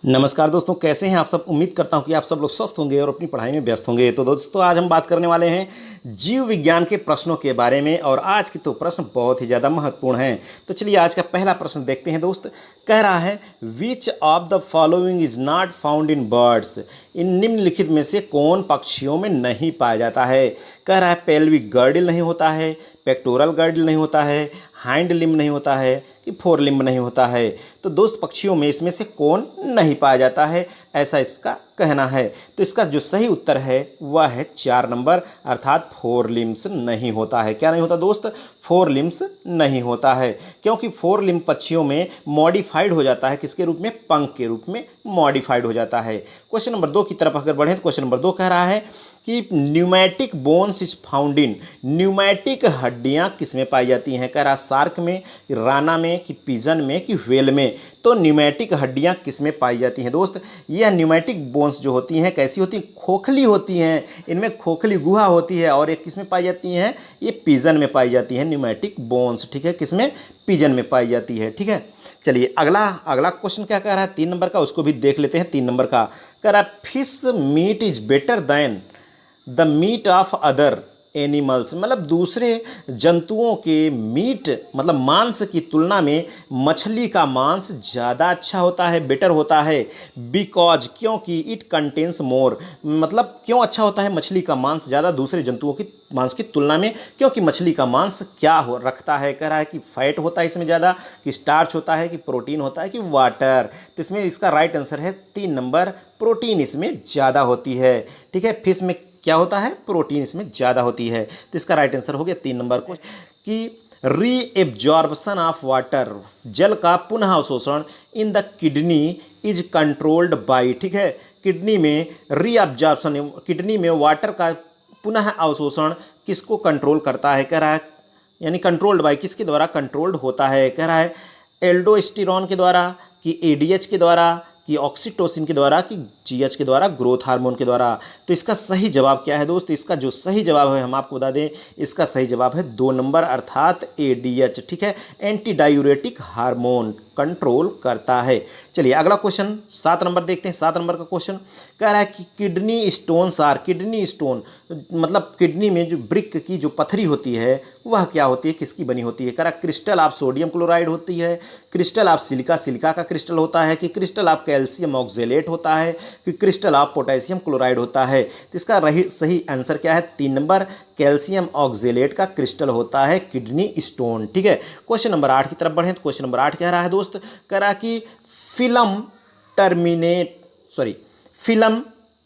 नमस्कार दोस्तों, कैसे हैं आप सब। उम्मीद करता हूं कि आप सब लोग स्वस्थ होंगे और अपनी पढ़ाई में व्यस्त होंगे। तो दोस्तों आज हम बात करने वाले हैं जीव विज्ञान के प्रश्नों के बारे में, और आज के तो प्रश्न बहुत ही ज़्यादा महत्वपूर्ण हैं। तो चलिए आज का पहला प्रश्न देखते हैं दोस्त। कह रहा है which of the following is not found in birds. इन निम्नलिखित में से कौन पक्षियों में नहीं पाया जाता है। कह रहा है पेल्विक गर्डिल नहीं होता है, पेक्टोरल गर्डिल नहीं होता है, हाइंड लिम्ब नहीं होता है, कि फोर लिम्ब नहीं होता है। तो दोस्त पक्षियों में इसमें से कौन नहीं पाया जाता है, ऐसा इसका कहना है। तो इसका जो सही उत्तर है वह है 4 नंबर, अर्थात फोर लिम्स नहीं होता है। क्या नहीं होता दोस्त? फोर लिम्स नहीं होता है, क्योंकि फोर लिम्ब पक्षियों में मॉडिफाइड हो जाता है। किसके रूप में? पंख के रूप में मॉडिफाइड हो जाता है। क्वेश्चन नंबर 2 की तरफ अगर बढ़ें तो क्वेश्चन नंबर 2 कह रहा है कि pneumatic bones is found in. Pneumatic हड्डियां किस में पाई जाती हैं? कह रहा शार्क में, राना में, कि पिजन में, कि व्हेल में। तो न्यूमैटिक हड्डियां किस में पाई जाती हैं दोस्त? यह न्यूमैटिक बोन्स जो होती हैं कैसी होती हैं? खोखली होती हैं। इनमें खोखली गुहा होती है, और ये किस में पाई जाती हैं? ये पिजन में पाई जाती हैं न्यूमैटिक बोन्स। ठीक है, किस में? पिजन में पाई जाती है। ठीक है, चलिए अगला क्वेश्चन क्या कह रहा है 3 नंबर का, उसको भी देख लेते हैं। 3 नंबर का कह रहा है fish meat is better than the meat of other animals. मतलब दूसरे जंतुओं के मीट मतलब मांस की तुलना में मछली का मांस ज़्यादा अच्छा होता है, बेटर होता है। बिकॉज, क्योंकि इट कंटेन्स मोर। मतलब क्यों अच्छा होता है मछली का मांस ज़्यादा दूसरे जंतुओं की मांस की तुलना में? क्योंकि मछली का मांस क्या रखता है? कह रहा है कि फैट होता है इसमें ज़्यादा, कि स्टार्च होता है, कि प्रोटीन होता है, कि वाटर। तो इसमें इसका राइट आंसर है 3 नंबर, प्रोटीन इसमें ज़्यादा होती है। ठीक है, फिश में क्या होता है? प्रोटीन इसमें ज़्यादा होती है। तो इसका राइट आंसर हो गया 3 नंबर को, कि रीएब्जॉर्प्शन ऑफ वाटर, जल का पुनः अवशोषण in the kidney is controlled by. ठीक है, किडनी में रीअब्जॉर्प्शन, किडनी में वाटर का पुनः अवशोषण किसको कंट्रोल करता है? कह रहा है यानी कंट्रोल्ड बाई, किसके द्वारा कंट्रोल्ड होता है? कह रहा है एल्डोस्टेरॉन के द्वारा, कि एडीएच के द्वारा, कि ऑक्सीटोसिन के द्वारा, कि जीएच के द्वारा, ग्रोथ हार्मोन के द्वारा। तो इसका सही जवाब क्या है दोस्त? इसका जो सही जवाब है हम आपको बता दें, इसका सही जवाब है 2 नंबर, अर्थात एडीएच। ठीक है, एंटी डायूरेटिक हार्मोन कंट्रोल करता है। चलिए अगला क्वेश्चन 7 नंबर देखते हैं। 7 नंबर का क्वेश्चन कह रहा है कि kidney stones are. Kidney stone मतलब किडनी में जो ब्रिक की जो पथरी होती है वह क्या होती है, किसकी बनी होती है? कह रहा क्रिस्टल ऑफ सोडियम क्लोराइड होती है, क्रिस्टल ऑफ सिलिका, सिलिका का क्रिस्टल होता है, कि क्रिस्टल ऑफ कैल्शियम ऑक्जेलेट होता है, कि क्रिस्टल ऑफ पोटेशियम क्लोराइड होता है। तो इसका सही आंसर क्या है? 3 नंबर, कैल्शियम ऑक्जेलेट का क्रिस्टल होता है किडनी स्टोन। ठीक है, क्वेश्चन नंबर 8 की तरफ बढ़ें तो क्वेश्चन नंबर 8 कह रहा है दोस्त, कह रहा कि film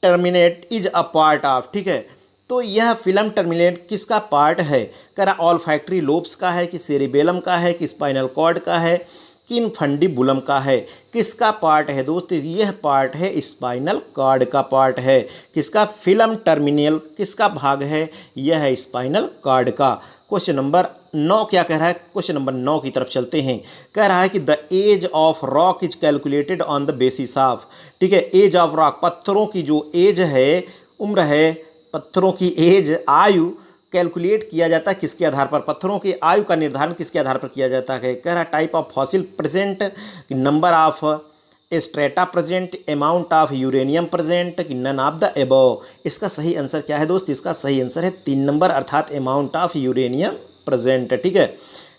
terminate is a part of. ठीक है, तो यह फिल्म टर्मिनेट किसका पार्ट है? कह रहा ऑल फैक्ट्री लोब्स का है, कि सेरिबेलम का है, कि स्पाइनल कॉर्ड का है, कि इनफंडिबुलम का है? किसका पार्ट है दोस्त? यह पार्ट है स्पाइनल कॉर्ड का पार्ट है। किसका? फिल्म टर्मिनल किसका भाग है? यह है स्पाइनल कॉर्ड का। क्वेश्चन नंबर 9 क्या कह रहा है? क्वेश्चन नंबर 9 की तरफ चलते हैं। कह रहा है कि the age of rock is calculated on the basis of. ठीक है, एज ऑफ रॉक, पत्थरों की जो एज है, उम्र है, पत्थरों की एज, आयु कैलकुलेट किया जाता है किसके आधार पर? पत्थरों की आयु का निर्धारण किसके आधार पर किया जाता है? कह रहा type of fossil present, number of strata present, amount of uranium present, कि नन ऑफ द एबव। इसका सही आंसर क्या है दोस्त? इसका सही आंसर है 3 नंबर, अर्थात अमाउंट ऑफ यूरेनियम प्रेजेंट। ठीक है,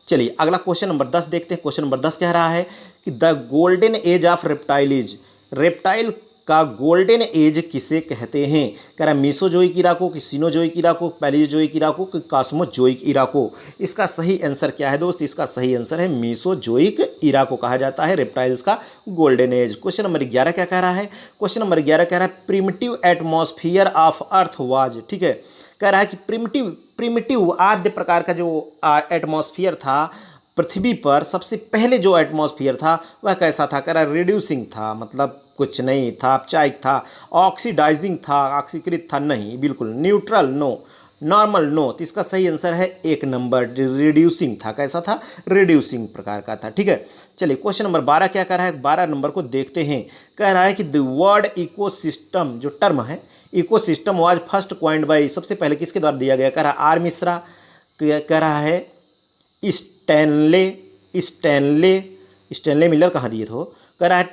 चलिए अगला क्वेश्चन नंबर 10 देखते हैं। क्वेश्चन नंबर 10 कह रहा है कि the golden age of reptile is. Reptile का गोल्डन एज किसे कहते हैं? कह रहा है मीसोजोइक इरा को, कि सिनोजोइक इरा को, पैलियोजोइक इरा को, कि कॉस्मोजोइक इरा को। इसका सही आंसर क्या है दोस्त? इसका सही आंसर है मीसोजोइक इरा को कहा जाता है रेप्टाइल्स का गोल्डन एज। क्वेश्चन नंबर 11 क्या कह रहा है? क्वेश्चन नंबर 11 कह रहा है primitive atmosphere of earth was. ठीक है, कह रहा है कि प्रिमिटिव आद्य प्रकार का जो एटमॉस्फियर था पृथ्वी पर, सबसे पहले जो एटमॉस्फियर था वह कैसा था? कह रहा है रिड्यूसिंग था, मतलब कुछ नहीं था, अपचायिक था, ऑक्सीडाइजिंग था, ऑक्सीकृत था, नहीं, बिल्कुल न्यूट्रल, नो, नॉर्मल, नो। तो इसका सही आंसर है 1 नंबर, रिड्यूसिंग था। कैसा था? रिड्यूसिंग प्रकार का था। ठीक है, चलिए क्वेश्चन नंबर 12 क्या कह रहा है? 12 नंबर को देखते हैं। कह रहा है कि द वर्ड इकोसिस्टम, जो टर्म है ecosystem, was first coined by, सबसे पहले किसके द्वारा दिया गया? कह रहा आर मिश्रा, कह रहा है स्टैनले मिलर कहाँ दिए थे? कह रहा है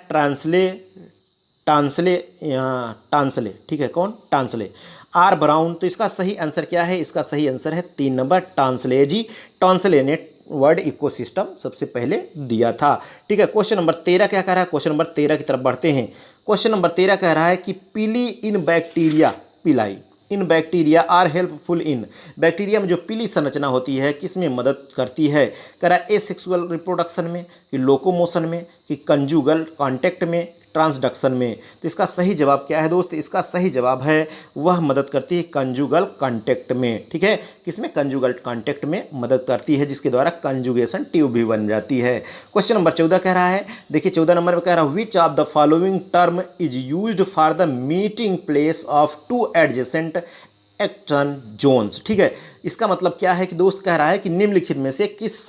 टांसले, टांसले, ठीक है, कौन? टांसले। आर ब्राउन, तो इसका सही आंसर क्या है? इसका सही आंसर है 3 नंबर टांसले जी। टांसले ने वर्ड इकोसिस्टम सबसे पहले दिया था। ठीक है, क्वेश्चन नंबर 13 क्या कह रहा है? क्वेश्चन नंबर 13 की तरफ बढ़ते हैं। क्वेश्चन नंबर 13 कह रहा है कि पीली in bacteria, pili in bacteria are helpful in, bacteria में जो पीली संरचना होती है किसमें मदद करती है? कह रहा है एसेक्सुअल रिप्रोडक्शन में, कि लोकोमोशन में, कि कंजुगल कॉन्टैक्ट में, ट्रांसडक्शन में। तो इसका सही जवाब क्या है दोस्त? इसका सही जवाब है वह मदद करती है कंजुगल कॉन्टैक्ट में। ठीक है, किसमें? कंजुगल कॉन्टैक्ट में मदद करती है, जिसके द्वारा कंजुगेशन ट्यूब भी बन जाती है। क्वेश्चन नंबर 14 कह रहा है, देखिए 14 नंबर में कह रहा है which of the following term is used for the meeting place of two adjacent action zones. ठीक है, इसका मतलब क्या है कि दोस्त कह रहा है कि निम्नलिखित में से किस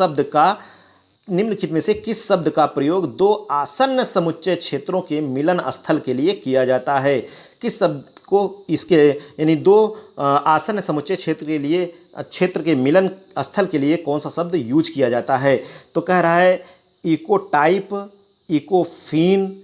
शब्द का प्रयोग दो आसन्न समुच्चय क्षेत्रों के मिलन स्थल के लिए किया जाता है? किस शब्द को इसके यानी दो आसन्न समुच्चय क्षेत्र के मिलन स्थल के लिए कौन सा शब्द यूज किया जाता है? तो कह रहा है इकोटाइप, इकोफीन,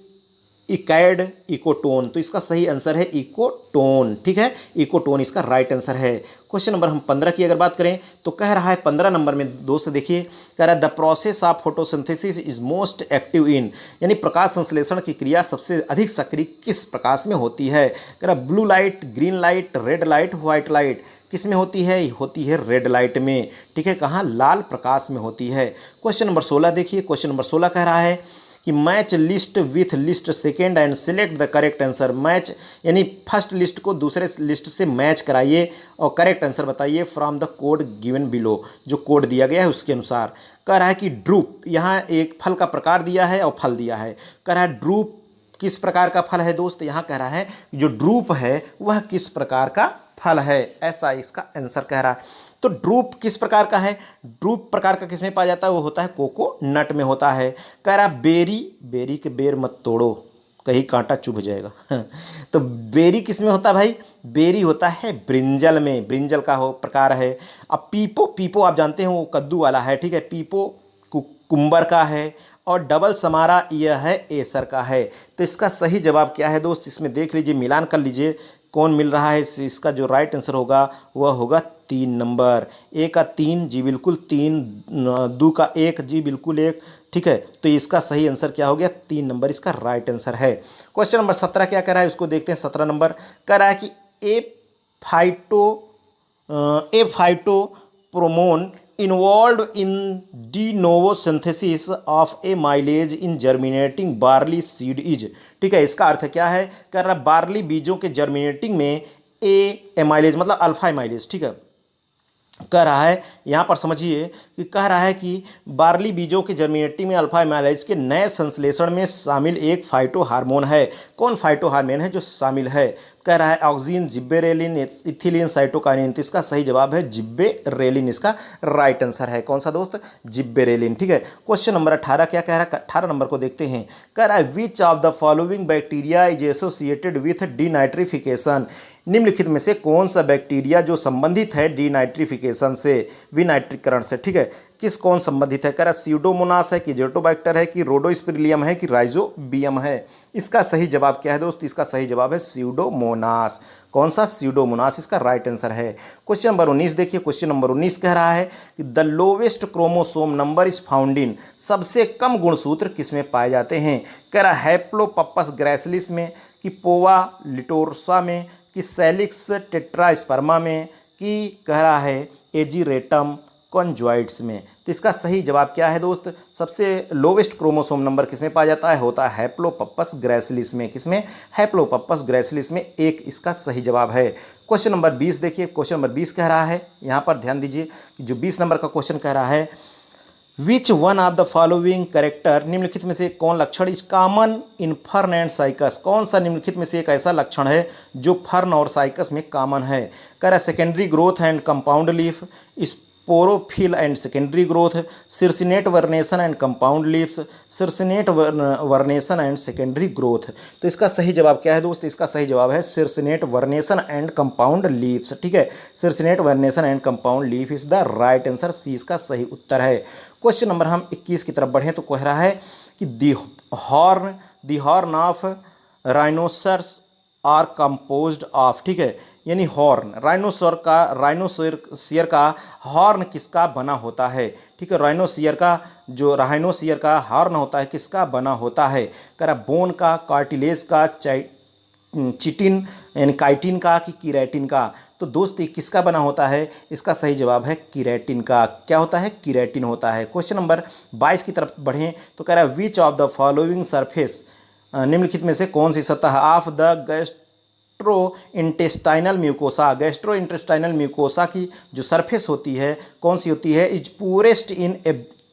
इकैड, इकोटोन। तो इसका सही आंसर है इकोटोन। ठीक है, इकोटोन इसका राइट आंसर है। क्वेश्चन नंबर हम 15 की अगर बात करें तो कह रहा है 15 नंबर में दोस्त देखिए, कह रहा है the process of photosynthesis is most active in, यानी प्रकाश संश्लेषण की क्रिया सबसे अधिक सक्रिय किस प्रकाश में होती है? कह रहा blue light, green light, red light, white light. किस में होती है? होती है रेड लाइट में। ठीक है, कहाँ? लाल प्रकाश में होती है। क्वेश्चन नंबर 16 देखिए, क्वेश्चन नंबर 16 कह रहा है कि match list with list second and select the correct answer. Match यानी फर्स्ट लिस्ट को दूसरे लिस्ट से मैच कराइए और करेक्ट आंसर बताइए from the code given below, जो कोड दिया गया है उसके अनुसार। कह रहा है कि ड्रूप, यहाँ एक फल का प्रकार दिया है और फल दिया है। कह रहा है ड्रूप किस प्रकार का फल है दोस्त? यहाँ कह रहा है जो ड्रूप है वह किस प्रकार का फल है, ऐसा इसका आंसर कह रहा है। तो ड्रूप किस प्रकार का है? ड्रूप प्रकार का किसमें पाया जाता है? वो होता है कोको नट में होता है। कह रहा बेरी, बेरी के बेर मत तोड़ो कहीं कांटा चुभ जाएगा तो बेरी किसमें होता है भाई? बेरी होता है ब्रिंजल में, ब्रिंजल का हो प्रकार है। अब पीपो, पीपो आप जानते हैं वो कद्दू वाला है। ठीक है, पीपो कुंबर का है और डबल समारा यह है एसर का है। तो इसका सही जवाब क्या है दोस्त? इसमें देख लीजिए, मिलान कर लीजिए कौन मिल रहा है। इसका जो राइट आंसर होगा वह होगा 3 नंबर। ए का 3 जी बिल्कुल 3, दो का 1 जी बिल्कुल 1। ठीक है, तो इसका सही आंसर क्या हो गया? 3 नंबर इसका राइट आंसर है। क्वेश्चन नंबर 17 क्या कह रहा है उसको देखते हैं। 17 नंबर कह रहा है कि a phytohormone involve in de novo synthesis of a amylase in germinating barley seed is. ठीक है, इसका अर्थ क्या है? कह रहा बार्ली बीजों के जर्मिनेटिंग में एमाइलेज मतलब अल्फा एमाइलेज। ठीक है, कह रहा है यहाँ पर समझिए कि कह रहा है कि बार्ली बीजों के जर्मिनेटिंग में अल्फा एमाइलेज के नए संश्लेषण में शामिल एक फाइटो हार्मोन है। कौन फाइटो हार्मोन है जो शामिल है? कह रहा है ऑक्सीन, जिब्बेरेलिन, इथिलीन, साइटोकाइनिन। तो इसका सही जवाब है जिब्बेरेलिन, इसका राइट आंसर है। कौन सा दोस्त? जिब्बेरेलिन। ठीक है, क्वेश्चन नंबर 18 क्या कह रहा है? 18 नंबर को देखते हैं। कह रहा है which of the following bacteria is associated with denitrification. निम्नलिखित में से कौन सा बैक्टीरिया जो संबंधित है डीनाइट्रिफिकेशन से, विनाइट्रीकरण से? ठीक है, कौन संबंधित है? कह रहा स्यूडोमोनास है, कि जेटोबैक्टर है, कि रोडोस्पिरिलियम है, कि राइजोबियम है। इसका सही जवाब क्या है दोस्त? इसका सही जवाब है स्यूडोमोनास। कौन सा? स्यूडोमोनास इसका राइट आंसर है। क्वेश्चन नंबर 19 देखिए, क्वेश्चन नंबर 19 कह रहा है कि the lowest chromosome number is found in, सबसे कम गुणसूत्र किसमें पाए जाते हैं? कह रहा हैप्लोपप्पस ग्रैसिलिस में, कि पोवा लिटोरसा में, कि सेलिक्स टेट्रास्पर्मा में, कि कह रहा है एजीरेटम कॉन्जॉइड्स में। तो इसका सही जवाब क्या है दोस्त? सबसे लोवेस्ट क्रोमोसोम नंबर किसमें पाया जाता है? होता है हैप्लोपप्पस ग्रैसिलिस में। किसमें? हैप्लोपप्पस ग्रैसिलिस में। एक इसका सही जवाब है। क्वेश्चन नंबर 20 देखिए, क्वेश्चन नंबर 20 कह रहा है, यहाँ पर ध्यान दीजिए कि जो 20 नंबर का क्वेश्चन कह रहा है which one of the following character, निम्नलिखित में से कौन लक्षण is common in fern and cycas. कौन सा निम्नलिखित में से एक ऐसा लक्षण है जो फर्न और साइकस में कॉमन है? कह रहा है secondary growth and compound leaf, sporophyll and secondary growth, circinate vernation and compound leaves, circinate vernation and secondary growth. तो इसका सही जवाब क्या है दोस्त? इसका सही जवाब है circinate vernation and compound leaves. ठीक है, circinate vernation and compound leaf is the right answer. C इसका सही उत्तर है। क्वेश्चन नंबर हम 21 की तरफ बढ़ें तो कह रहा है कि the horn of rhinoceros are composed of, ठीक है, यानी हॉर्न, राइनोसियर का हॉर्न किसका बना होता है, ठीक है, राइनोसियर का हॉर्न होता है किसका बना होता है, कह रहा बोन का, कार्टिलेज का, चिटिन यानी काइटिन का कि कीरेटिन का। तो दोस्त ये किसका बना होता है, इसका सही जवाब है कीरेटिन का। क्या होता है, कीरेटिन होता है। क्वेश्चन नंबर 22 की तरफ बढ़ें तो कह रहा है which of the following surface, निम्नलिखित में से कौन सी सतह of the gastro intestinal mucosa की जो सरफेस होती है कौन सी होती है, इज पूरेस्ट इन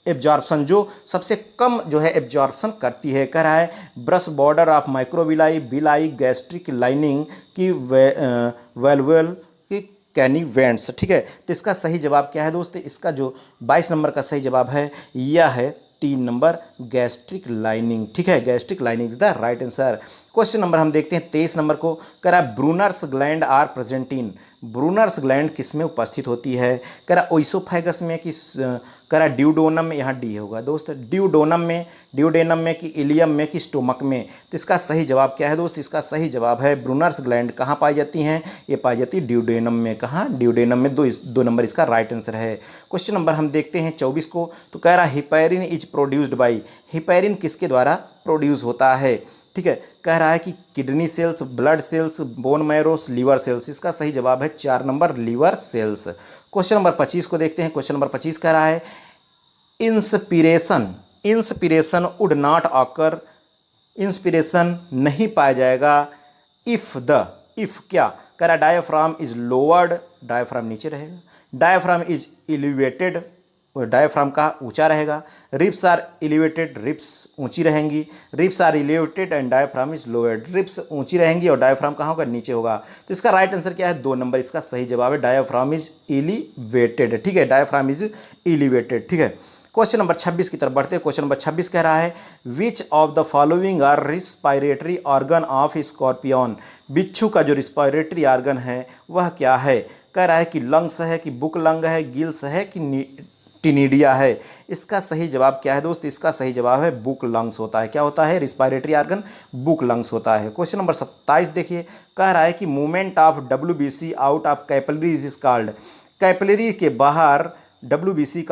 एब्जॉर्प्शन, जो सबसे कम जो है एब्जॉर्प्शन करती है। कह रहा है ब्रश बॉर्डर ऑफ माइक्रोविलाई बिलाई गैस्ट्रिक लाइनिंग की वेलवेल की कैनिवेंट्स, ठीक है। तो इसका सही जवाब क्या है दोस्तों, इसका जो 22 नंबर का सही जवाब है यह है 3 नंबर गैस्ट्रिक लाइनिंग, ठीक है, gastric lining is the right answer. Question number हम देखते हैं 23 नंबर को, कह रहा है Brunner's gland are present in, Brunner's gland किस में उपस्थित होती है, कह रहा ओइसोफेगस में कि कह रहा ड्यूडोनम में, यहाँ डी होगा दोस्त, ड्यूडेनम में कि इलियम में कि स्टोमक में। तो इसका सही जवाब क्या है दोस्त, इसका सही जवाब है ब्रूनर्स ग्लैंड कहाँ पाई जाती हैं, ये पाई जाती है ड्यूडेनम में। कहाँ, ड्यूडेनम में। 2 नंबर इसका राइट आंसर है। क्वेश्चन नंबर हम देखते हैं 24 को, तो कह रहा heparin is produced by, heparin किसके द्वारा प्रोड्यूस होता है, ठीक है, कह रहा है कि kidney cells, blood cells, bone marrow, liver cells. इसका सही जवाब है 4 number liver cells. Question number 25 को देखते हैं। क्वेश्चन नंबर 25 कह रहा है inspiration would not occur, inspiration नहीं पाया जाएगा इफ क्या, कह रहा डायफ्राम इज लोअर्ड, डायफ्राम नीचे रहेगा, डायफ्राम इज एलिवेटेड, डायफ्राम का ऊंचा रहेगा, रिप्स आर एलिवेटेड, रिप्स ऊंची रहेंगी, ribs are elevated and diaphragm is lowered, ribs ऊंची रहेंगी और डायफ्राम कहाँ होगा, नीचे होगा। तो इसका राइट आंसर क्या है, 2 नंबर इसका सही जवाब है, डायफ्राम इज एलिवेटेड, ठीक है, डायफ्राम इज एलिवेटेड, ठीक है। क्वेश्चन नंबर 26 की तरफ बढ़ते हैं। क्वेश्चन नंबर 26 कह रहा है which of the following are respiratory organ of scorpion, बिच्छू का जो रिस्पायरेटरी ऑर्गन है वह क्या है, कह रहा है कि लंग्स है कि बुक लंग है, गिल्स है कि टिनिडिया है। इसका सही जवाब क्या है दोस्त, इसका सही जवाब है बुक लंग्स होता है। क्या होता है, रिस्पायरेटरी ऑर्गन बुक लंग्स होता है। क्वेश्चन नंबर 27 देखिए, कह रहा है कि movement of WBC out of capillaries is called, capillary के बाहर WBC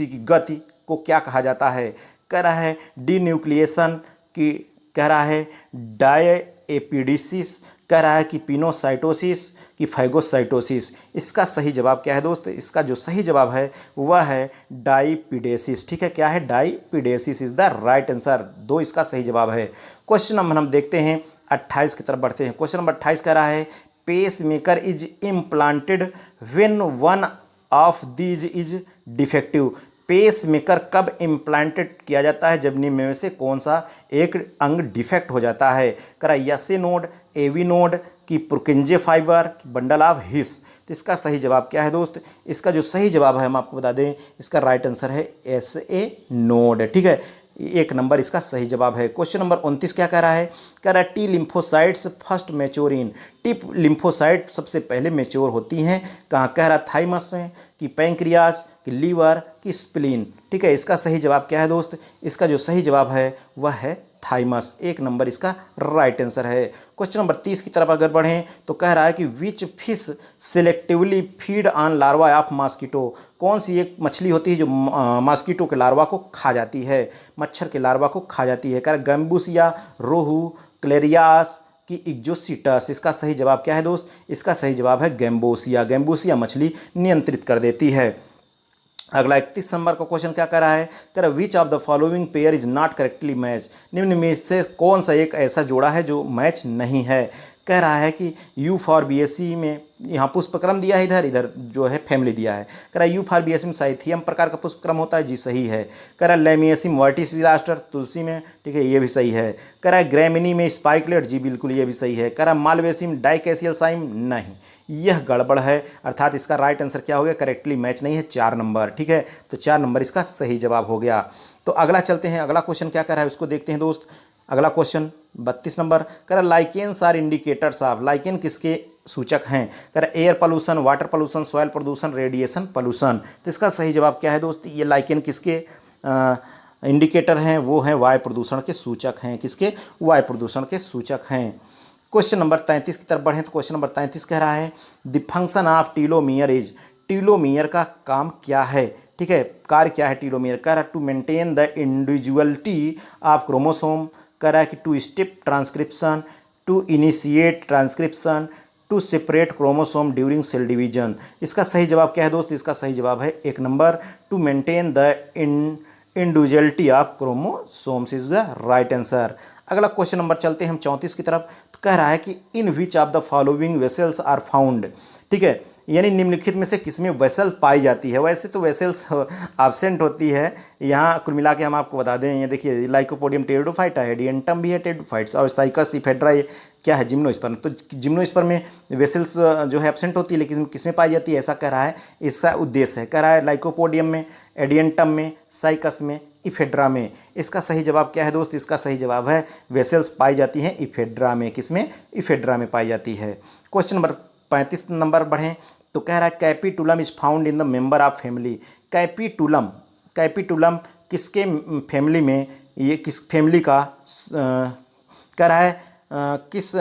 की गति को क्या कहा जाता है, कह रहा है डीन्यूक्लिएशन की, कह रहा है डायएपिडिसिस, कह रहा है कि पिनोसाइटोसिस कि फाइगोसाइटोसिस। इसका सही जवाब क्या है दोस्त, इसका जो सही जवाब है वह है डाइपिडेसिस, ठीक है, क्या है, डाइपिडेसिस इज द राइट आंसर। 2 इसका सही जवाब है। क्वेश्चन नंबर हम देखते हैं 28 की तरफ बढ़ते हैं। क्वेश्चन नंबर 28 कह रहा है pacemaker is implanted when one of these is defective, pacemaker कब इम्प्लांटेड किया जाता है, जब निम्न में से कौन सा एक अंग डिफेक्ट हो जाता है, करा यसे नोड, एवी नोड की पुरकिंजे फाइबर की बंडल ऑफ हिस। तो इसका सही जवाब क्या है दोस्त, इसका जो सही जवाब है हम आपको बता दें, इसका राइट आंसर है SA नोड, ठीक है, 1 नंबर इसका सही जवाब है। क्वेश्चन नंबर 29 क्या कह रहा है, कह रहा है T lymphocytes first mature in, T lymphocyte सबसे पहले मैच्योर होती हैं कहाँ, कह रहा थाइमस में कि पैंक्रियाज कि लीवर कि स्प्लीन, ठीक है। इसका सही जवाब क्या है दोस्त, इसका जो सही जवाब है वह है थाइमस, 1 नंबर इसका राइट आंसर है। क्वेश्चन नंबर 30 की तरफ अगर बढ़ें तो कह रहा है कि which fish selectively feed on larva of mosquito, कौन सी एक मछली होती है जो मॉस्किटो के लार्वा को खा जाती है, मच्छर के लार्वा को खा जाती है, कह रहा गैम्बूसिया, रोहू, क्लेरियास कि इग्जोसीटस। इसका सही जवाब क्या है दोस्त, इसका सही जवाब है गैम्बोसिया, गैम्बोसिया मछली नियंत्रित कर देती है। अगला 31 नंबर का क्वेश्चन क्या कर रहा है, कह रहा विच of the following pair is not correctly match, निम्न में से कौन सा एक ऐसा जोड़ा है जो मैच नहीं है, कह रहा है कि यू फॉर BSc में यहाँ पुष्पक्रम दिया है, इधर जो है फैमिली दिया है, कह रहा है यू फॉर BSc में साइथियम प्रकार का पुष्पक्रम होता है, जी सही है, कह रहा है लेमियसिम वर्टिसिलास्टर तुलसी में, ठीक है, ये भी सही है, कह रहा है ग्रेमिनी में स्पाइकलेट, जी बिल्कुल ये भी सही है, कह रहा है मालवेसिम डाइकैसियल साइम, नहीं, यह गड़बड़ है, अर्थात इसका राइट आंसर क्या हो गया, करेक्टली मैच नहीं है, 4 नंबर, ठीक है, तो 4 नंबर इसका सही जवाब हो गया। तो अगला चलते हैं, अगला क्वेश्चन क्या कर रहा है उसको देखते हैं दोस्त। अगला क्वेश्चन 32 नंबर कह रहा lichens are indicators of, lichen किसके सूचक हैं, कह रहा air pollution, water pollution, soil प्रदूषण, रेडिएशन पोल्यूशन। तो इसका सही जवाब क्या है दोस्त, ये लाइकेन किसके इंडिकेटर हैं वो हैं वायु प्रदूषण के सूचक हैं। किसके? वायु प्रदूषण के सूचक हैं। क्वेश्चन नंबर 33 की तरफ बढ़ें तो क्वेश्चन नंबर 33 कह रहा है the function of telomere is, telomere का काम क्या है? ठीक है, कार्य क्या है टीलोमियर का? To maintain the individuality of chromosome, कह रहा है कि to step transcription, to initiate transcription, to separate chromosome during cell division. इसका सही जवाब क्या है दोस्त? इसका सही जवाब है 1 number, to maintain the individuality of chromosomes is the right answer. अगला क्वेश्चन नंबर चलते हैं हम 34 की तरफ। तो कह रहा है कि in which of the following vessels are found, ठीक है, यानी निम्नलिखित में से किसमें वेसल पाई जाती है? वैसे तो वेसल्स एब्सेंट होती है यहाँ, कुल मिला के हम आपको बता दें, ये देखिए लाइकोपोडियम टेरिडोफाइटा है, एडियंटम भी है टेरिडोफाइट्स, और साइकस इफेड्रा ये क्या है? जिम्नोस्पर्म। तो जिम्नोस्पर्म में वेसल्स जो है एब्सेंट होती है, लेकिन किसमें पाई जाती है ऐसा कह रहा है। इसका उद्देश्य है, कह रहा है लाइकोपोडियम में, एडियंटम में, साइकस में, इफेड्रा में। इसका सही जवाब क्या है दोस्त? इसका सही जवाब है वेसल्स पाई जाती हैं इफेड्रा में। किसमें? इफेड्रा में पाई जाती है। क्वेश्चन नंबर 35 नंबर बढ़ें तो कह रहा है capitulum is found in the member of family. Capitulum, capitulum किसके फैमिली में, ये किस फैमिली का कह रहा है किस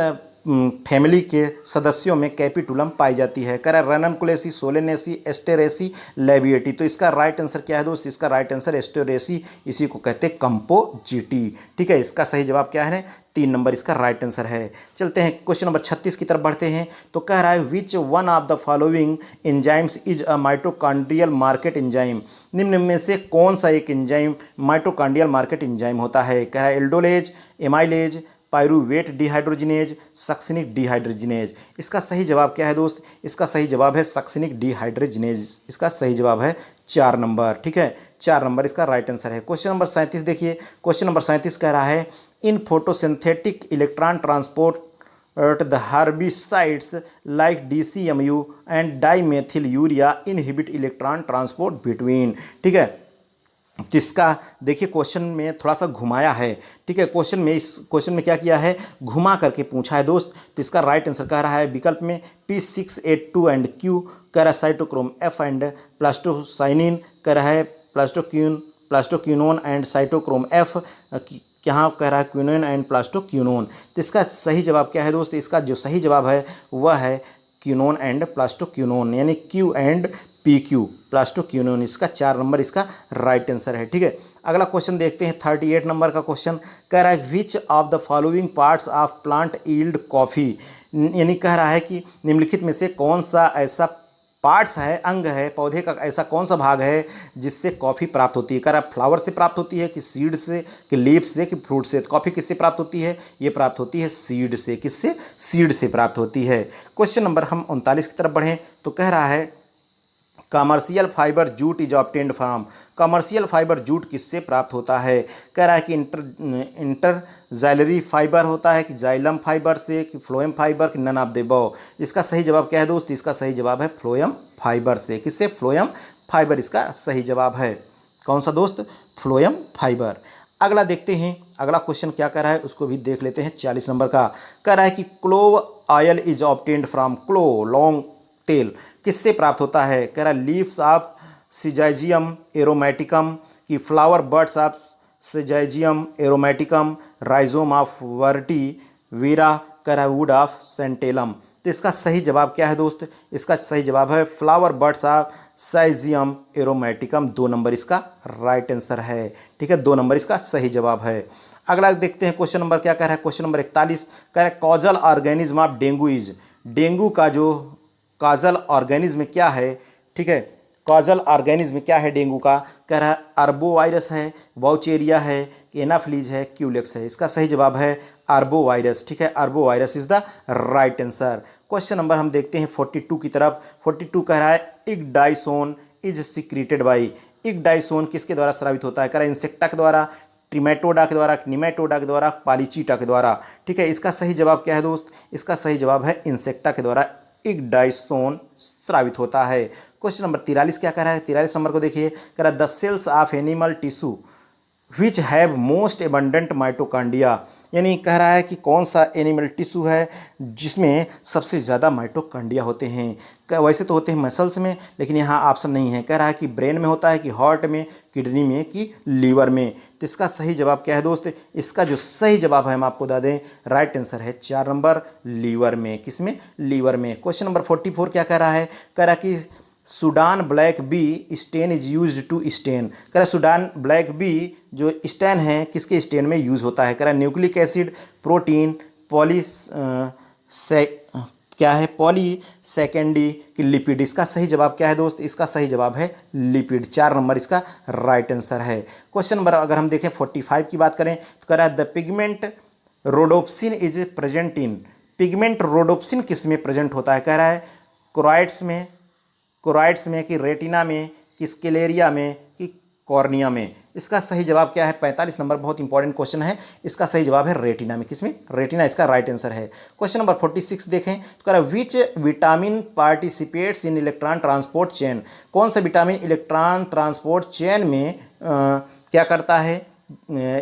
फैमिली के सदस्यों में कैपिटुलम पाई जाती है? कह रहा है रननकुलेसी, सोलेनेसी, एस्टेरेसी, लेविएटी। तो इसका राइट आंसर क्या है दोस्त? इसका राइट आंसर एस्टेरेसी, इसी को कहते हैं कंपोजिटी। ठीक है, इसका सही जवाब क्या है? 3 नंबर इसका राइट आंसर है। चलते हैं क्वेश्चन नंबर 36 की तरफ बढ़ते हैं। तो कह रहा है which one of the following enzymes is a mitochondrial market enzyme. निम्न में से कौन सा एक एंजाइम माइटोकॉन्ड्रियल मार्केट एंजाइम होता है? कह रहा है aldolase, amylase, pyruvate dehydrogenase, succinic dehydrogenase. इसका सही जवाब क्या है दोस्त? इसका सही जवाब है सक्सिनिक डिहाइड्रोजिनेज। इसका सही जवाब है 4 नंबर। ठीक है, 4 नंबर इसका राइट आंसर है। क्वेश्चन नंबर 37 देखिए। क्वेश्चन नंबर 37 कह रहा है इन photosynthetic electron transport the herbicides like DCMU and dimethyl urea inhibit electron transport between. ठीक है, तो इसका देखिए क्वेश्चन में थोड़ा सा घुमाया है। ठीक है, क्वेश्चन में इस क्वेश्चन में क्या किया है? घुमा करके पूछा है दोस्त। तो इसका राइट आंसर कह रहा है विकल्प में P682 एंड Q, कह रहा है साइटोक्रोम F एंड प्लास्टोसाइनिन, कह रहा है प्लास्टोक्यूनोन एंड साइटोक्रोम F, यहाँ कह रहा है क्यूनोन एंड प्लास्टोक्यूनोन। तो इसका सही जवाब क्या है दोस्त? इसका जो सही जवाब है वह है क्यूनोन एंड प्लास्टोक्यूनोन, यानी Q एंड PQ, प्लास्टोक्यूनोन। इसका 4 नंबर इसका राइट आंसर है। ठीक है, अगला क्वेश्चन देखते हैं 38 नंबर का क्वेश्चन। कह रहा है which of the following parts of plant yield coffee, यानी कह रहा है कि निम्नलिखित में से कौन सा ऐसा पार्ट्स है, अंग है पौधे का, ऐसा कौन सा भाग है जिससे कॉफ़ी प्राप्त होती है? कह रहा है फ्लावर से प्राप्त होती है कि सीड से कि लीफ से कि फ्रूट से? तो कॉफ़ी किससे प्राप्त होती है? ये प्राप्त होती है सीड से। किससे? सीड से प्राप्त होती है। क्वेश्चन नंबर हम 39 की तरफ बढ़ें तो कह रहा है commercial fibre jute is obtained from. Commercial fibre jute किससे प्राप्त होता है? कह रहा है कि इंटरजाइलरी फाइबर होता है कि जाइलम फाइबर से कि फ्लोएम फाइबर कि नन ऑफ द अबव। इसका सही जवाब क्या है दोस्त? इसका सही जवाब है फ्लोएम फाइबर से। किससे? फ्लोएम फाइबर इसका सही जवाब है। कौन सा दोस्त? Phloem fibre. अगला देखते हैं, अगला क्वेश्चन क्या कह रहा है उसको भी देख लेते हैं। 40 नंबर का कह रहा है कि clove oil is obtained from, clove लौंग तेल किससे प्राप्त होता है? कह रहा है लीव्स ऑफ सिजाइजियम एरोमेटिकम की flower buds of syzygium aromaticum, rhizome of वर्टी वीरा, कह रहा है वुड ऑफ सेंटेलम। तो इसका सही जवाब क्या है दोस्त? इसका सही जवाब है फ्लावर बड्स ऑफ साइजियम एरोमेटिकम। 2 नंबर इसका राइट आंसर है। ठीक है, 2 नंबर इसका सही जवाब है। अगला देखते हैं क्वेश्चन नंबर क्या कह रहा है। क्वेश्चन नंबर 41 कह रहा है causal organism of dengue is. Dengue का जो काजल ऑर्गेनिज्म क्या है? ठीक है, काजल ऑर्गेनिज्म क्या है डेंगू का? कह रहा है आर्बो वायरस है, वाउचेरिया है, एनाफ्लीज है, क्यूलेक्स है। इसका सही जवाब है आर्बो वायरस। ठीक है, arbo virus is the right answer. Question number हम देखते हैं 42 की तरफ। 42 कह रहा है इक्डाइसोन इज सिक्रीटेड बाई। इक्डाइसोन किसके द्वारा स्रावित होता है? कह रहा है इंसेक्टा के द्वारा, ट्रिमेटोडा के द्वारा, निमेटोडा के द्वारा, पालीचीटा के द्वारा। ठीक है, इसका सही जवाब क्या है दोस्त? इसका सही जवाब है इंसेक्टा के द्वारा इक्डाइसोन स्रावित होता है। क्वेश्चन नंबर 43 क्या कह रहा है? 43 नंबर को देखिए, कह रहा है the cells of animal tissue which have most abundant mitochondria, यानी कह रहा है कि कौन सा एनिमल टिश्यू है जिसमें सबसे ज़्यादा माइटोकांडिया होते हैं। वैसे तो होते हैं मसल्स में, लेकिन यहाँ ऑप्शन नहीं है। कह रहा है कि ब्रेन में होता है, कि हार्ट में, किडनी में, कि लीवर में। तो इसका सही जवाब क्या है दोस्त? इसका जो सही जवाब है हम आपको बता दें, राइट आंसर है 4 नंबर, लीवर में। किसमें? लीवर में। क्वेश्चन नंबर 44 क्या कह रहा है? कह रहा है कि Sudan black B stain is used to stain. कह रहा है सूडान ब्लैक बी जो स्टेन है किसके स्टेन में यूज़ होता है? कह रहा है न्यूक्लिक एसिड, प्रोटीन, क्या है, पॉलीसेकेंडी की लिपिड। इसका सही जवाब क्या है दोस्त? इसका सही जवाब है लिपिड। 4 नंबर इसका राइट आंसर है। क्वेश्चन नंबर अगर हम देखें 45 की बात करें तो कह रहा है the pigment rhodopsin is present in. Pigment rhodopsin किस में प्रेजेंट होता है? कह रहा है कोराइड्स में, कि रेटिना में, कि स्क्लेरिया में, कि कॉर्निया में। इसका सही जवाब क्या है? 45 नंबर बहुत इंपॉर्टेंट क्वेश्चन है। इसका सही जवाब है रेटिना में। किसमें? रेटिना इसका राइट आंसर है। क्वेश्चन नंबर 46 देखें तो कह रहा है which vitamin participates in electron transport chain. कौन सा विटामिन इलेक्ट्रॉन ट्रांसपोर्ट चेन में क्या करता है?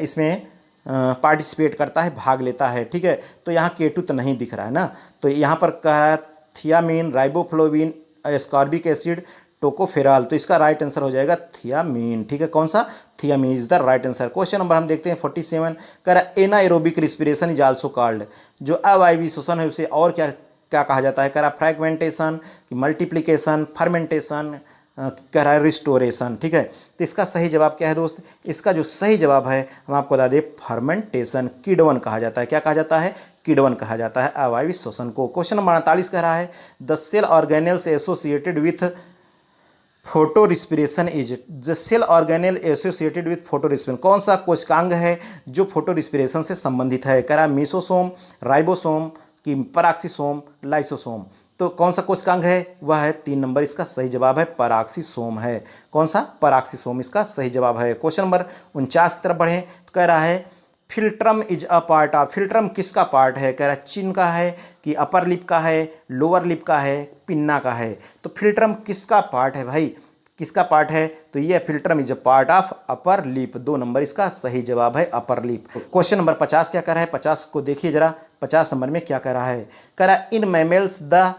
इसमें पार्टिसिपेट करता है, भाग लेता है। ठीक है, तो यहाँ K2 तो नहीं दिख रहा है ना, तो यहाँ पर कह रहा है thiamine, riboflavin, ascorbic acid, tocopherol. तो इसका राइट आंसर हो जाएगा थियामीन। ठीक है, कौन सा? Thiamine is the right answer. Question number हम देखते हैं 47। कह रहा है एनाएरोबिक रिस्पिरेशन इज आल्सो कॉल्ड। जो अवायवीय श्वसन है उसे और क्या क्या कहा जाता है? कह रहा है फ्रैगमेंटेशन, मल्टीप्लिकेशन, फर्मेंटेशन, कह रहा है रिस्टोरेशन। ठीक है, तो इसका सही जवाब क्या है दोस्त? इसका जो सही जवाब है हम आपको बता दें, फर्मेंटेशन, किण्वन कहा जाता है। क्या कहा जाता है? किण्वन कहा जाता है अवायवीय श्वसन को। क्वेश्चन नंबर 48 कह रहा है the cell organelles associated with photorespiration is. The cell organelle associated with photorespiration. कौन सा कोशिकांग है जो फोटो रिस्पिरेशन से संबंधित है? कह रहा है मीसोसोम, राइबोसोम, कि पराक्सीसोम, लाइसोसोम। तो कौन सा कोशिकांग है? वह है 3 नंबर। इसका सही जवाब है पराक्सीसोम है। कौन सा? पराक्सीसोम इसका सही जवाब है। क्वेश्चन नंबर 49 की तरफ बढ़ें तो कह रहा है philtrum is a part of. Philtrum किसका पार्ट है? कह रहा है चिन का है, कि अपर लिप का है, लोअर लिप का है, पिन्ना का है। तो फिल्ट्रम किसका पार्ट है भाई? किसका पार्ट है? तो ये philtrum is a part of upper lip. 2 number इसका सही जवाब है अपर लिप। क्वेश्चन नंबर 50 क्या कह रहा है? 50 को देखिए जरा, 50 नंबर में क्या कह रहा है? कह रहा है in mammals the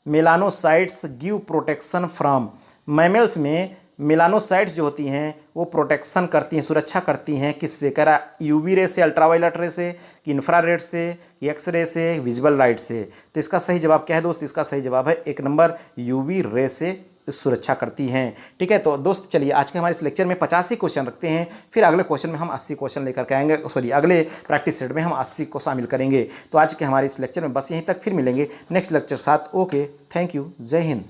melanocytes give protection from. Mammals में मेलानोसाइट्स जो होती हैं वो प्रोटेक्शन करती हैं, सुरक्षा करती हैं किससे? कह रहा यूवी रे से, अल्ट्रावायलेट रे से, कि इंफ्रारेड से, कि एक्सरे से, विजुअल लाइट से। तो इसका सही जवाब क्या है दोस्त? इसका सही जवाब है 1 नंबर, यूवी रे से सुरक्षा करती हैं। ठीक है, तो दोस्त चलिए आज के हमारे इस लेक्चर में 50 ही क्वेश्चन रखते हैं, फिर अगले क्वेश्चन में हम 80 क्वेश्चन लेकर के आएंगे। सॉरी, अगले प्रैक्टिस सेट में हम 80 को शामिल करेंगे। तो आज के हमारे इस लेक्चर में बस यहीं तक, फिर मिलेंगे नेक्स्ट लेक्चर साथ। ओके, थैंक यू, जय हिंद।